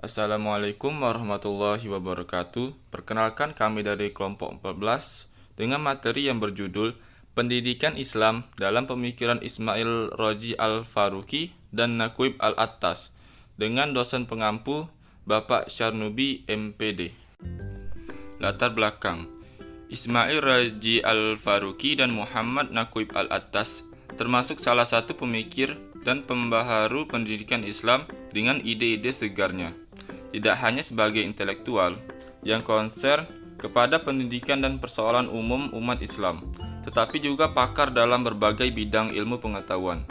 Assalamualaikum warahmatullahi wabarakatuh. Perkenalkan kami dari kelompok 14 dengan materi yang berjudul Pendidikan Islam dalam Pemikiran Ismail Raji Al-Faruqi dan Naqib Al-Attas dengan dosen pengampu Bapak Syarnubi MPD. Latar belakang: Ismail Raji Al-Faruqi dan Muhammad Naqib Al-Attas termasuk salah satu pemikir dan pembaharu pendidikan Islam dengan ide-ide segarnya. Tidak hanya sebagai intelektual yang konsen kepada pendidikan dan persoalan umum umat Islam, tetapi juga pakar dalam berbagai bidang ilmu pengetahuan.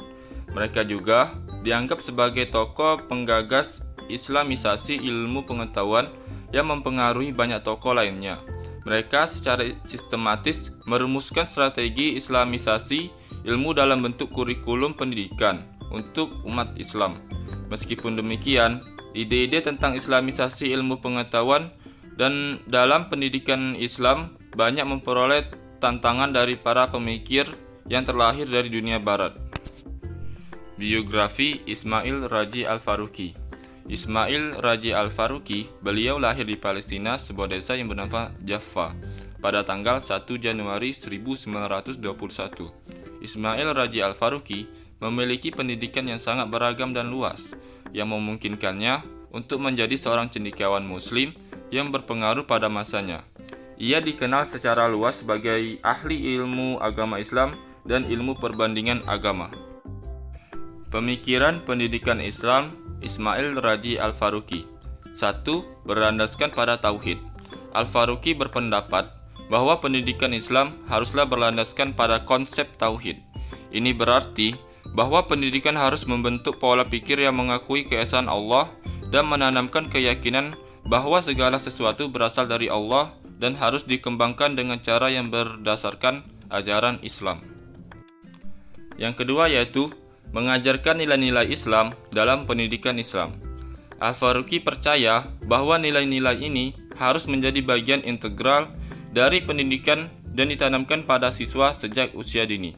Mereka juga dianggap sebagai tokoh penggagas Islamisasi ilmu pengetahuan yang mempengaruhi banyak tokoh lainnya. Mereka secara sistematis merumuskan strategi Islamisasi ilmu dalam bentuk kurikulum pendidikan untuk umat Islam. Meskipun demikian, ide-ide tentang Islamisasi ilmu pengetahuan dan dalam pendidikan Islam banyak memperoleh tantangan dari para pemikir yang terlahir dari dunia barat. Biografi Ismail Raji Al-Faruqi. Ismail Raji Al-Faruqi, beliau lahir di Palestina, sebuah desa yang bernama Jaffa, pada tanggal 1 Januari 1921. Ismail Raji Al-Faruqi memiliki pendidikan yang sangat beragam dan luas, yang memungkinkannya untuk menjadi seorang cendekiawan muslim yang berpengaruh pada masanya. Ia dikenal secara luas sebagai ahli ilmu agama Islam dan ilmu perbandingan agama. Pemikiran pendidikan Islam Ismail Raji Al-Faruqi. 1. Berlandaskan pada tauhid. Al-Faruqi berpendapat bahwa pendidikan Islam haruslah berlandaskan pada konsep tauhid. Ini berarti bahwa pendidikan harus membentuk pola pikir yang mengakui keesaan Allah dan menanamkan keyakinan bahwa segala sesuatu berasal dari Allah dan harus dikembangkan dengan cara yang berdasarkan ajaran Islam. Yang kedua yaitu mengajarkan nilai-nilai Islam dalam pendidikan Islam. Al-Faruqi percaya bahwa nilai-nilai ini harus menjadi bagian integral dari pendidikan dan ditanamkan pada siswa sejak usia dini.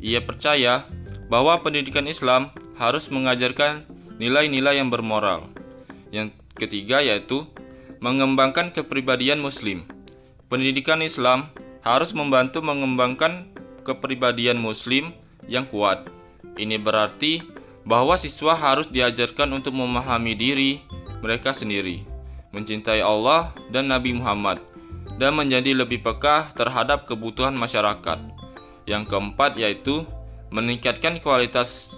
Ia percaya bahwa pendidikan Islam harus mengajarkan nilai-nilai yang bermoral. Yang ketiga yaitu mengembangkan kepribadian muslim. Pendidikan Islam harus membantu mengembangkan kepribadian muslim yang kuat. Ini berarti bahwa siswa harus diajarkan untuk memahami diri mereka sendiri, mencintai Allah dan Nabi Muhammad, dan menjadi lebih peka terhadap kebutuhan masyarakat. Yang keempat yaitu meningkatkan kualitas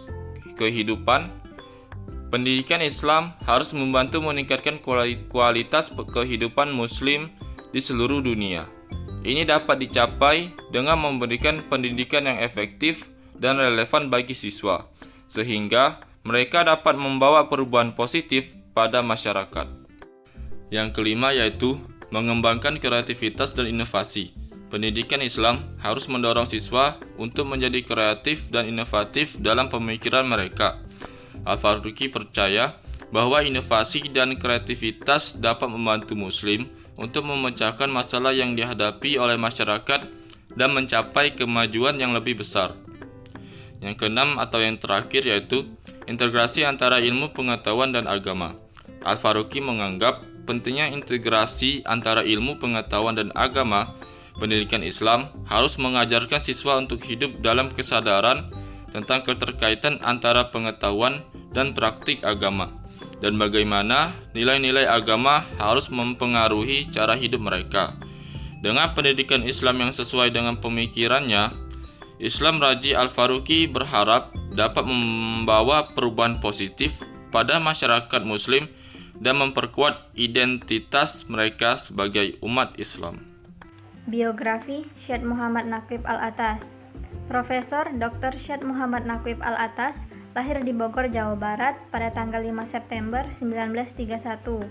kehidupan. Pendidikan Islam harus membantu meningkatkan kualitas kehidupan muslim di seluruh dunia. Ini dapat dicapai dengan memberikan pendidikan yang efektif dan relevan bagi siswa, sehingga mereka dapat membawa perubahan positif pada masyarakat. Yang kelima yaitu mengembangkan kreativitas dan inovasi. Pendidikan Islam harus mendorong siswa untuk menjadi kreatif dan inovatif dalam pemikiran mereka. Al-Faruqi percaya bahwa inovasi dan kreativitas dapat membantu muslim untuk memecahkan masalah yang dihadapi oleh masyarakat dan mencapai kemajuan yang lebih besar. Yang keenam atau yang terakhir yaitu integrasi antara ilmu pengetahuan dan agama. Al-Faruqi menganggap pentingnya integrasi antara ilmu pengetahuan dan agama. Pendidikan Islam harus mengajarkan siswa untuk hidup dalam kesadaran tentang keterkaitan antara pengetahuan dan praktik agama, dan bagaimana nilai-nilai agama harus mempengaruhi cara hidup mereka. Dengan pendidikan Islam yang sesuai dengan pemikirannya, Ismail Raji Al-Faruqi berharap dapat membawa perubahan positif pada masyarakat muslim dan memperkuat identitas mereka sebagai umat Islam. Biografi Syed Muhammad Naqib Al-Attas. Profesor Dr. Syed Muhammad Naqib Al-Attas lahir di Bogor, Jawa Barat pada tanggal 5 September 1931.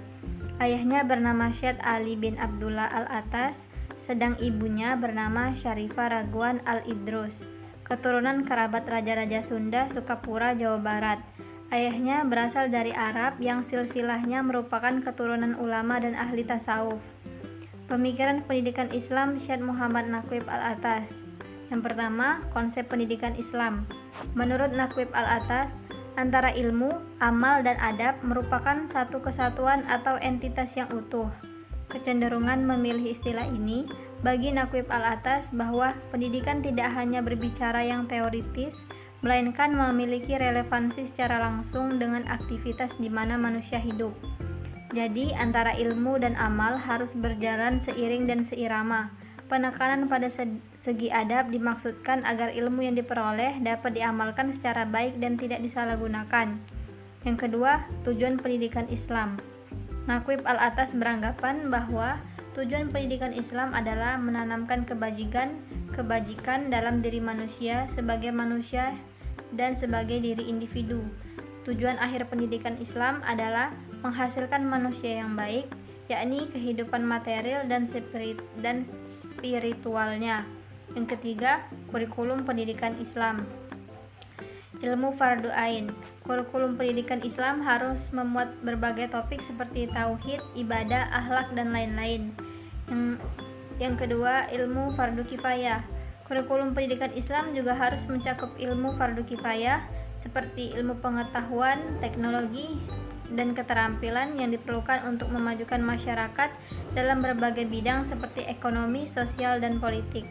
Ayahnya bernama Syed Ali bin Abdullah Al-Attas, sedang ibunya bernama Syarifah Ragwan Al-Idrus, keturunan kerabat Raja-Raja Sunda Sukapura, Jawa Barat. Ayahnya berasal dari Arab yang silsilahnya merupakan keturunan ulama dan ahli tasawuf. Pemikiran pendidikan Islam Syed Muhammad Naqib Al-Attas. Yang pertama, konsep pendidikan Islam. Menurut Naqib Al-Attas, antara ilmu, amal, dan adab merupakan satu kesatuan atau entitas yang utuh. Kecenderungan memilih istilah ini bagi Naqib Al-Atas bahwa pendidikan tidak hanya berbicara yang teoritis, melainkan memiliki relevansi secara langsung dengan aktivitas di mana manusia hidup. Jadi, antara ilmu dan amal harus berjalan seiring dan seirama. Penekanan pada segi adab dimaksudkan agar ilmu yang diperoleh dapat diamalkan secara baik dan tidak disalahgunakan. Yang kedua, tujuan pendidikan Islam. Naqib Al-Atas beranggapan bahwa tujuan pendidikan Islam adalah menanamkan kebajikan dalam diri manusia sebagai manusia dan sebagai diri individu. Tujuan akhir pendidikan Islam adalah menghasilkan manusia yang baik, yakni kehidupan material dan spiritualnya. Yang ketiga, kurikulum pendidikan Islam. Ilmu fardu ain. Kurikulum pendidikan Islam harus memuat berbagai topik seperti tauhid, ibadah, akhlak, dan lain-lain. Yang kedua, ilmu fardu kifayah. Kurikulum pendidikan Islam juga harus mencakup ilmu fardu kifayah seperti ilmu pengetahuan, teknologi, dan keterampilan yang diperlukan untuk memajukan masyarakat dalam berbagai bidang seperti ekonomi, sosial, dan politik.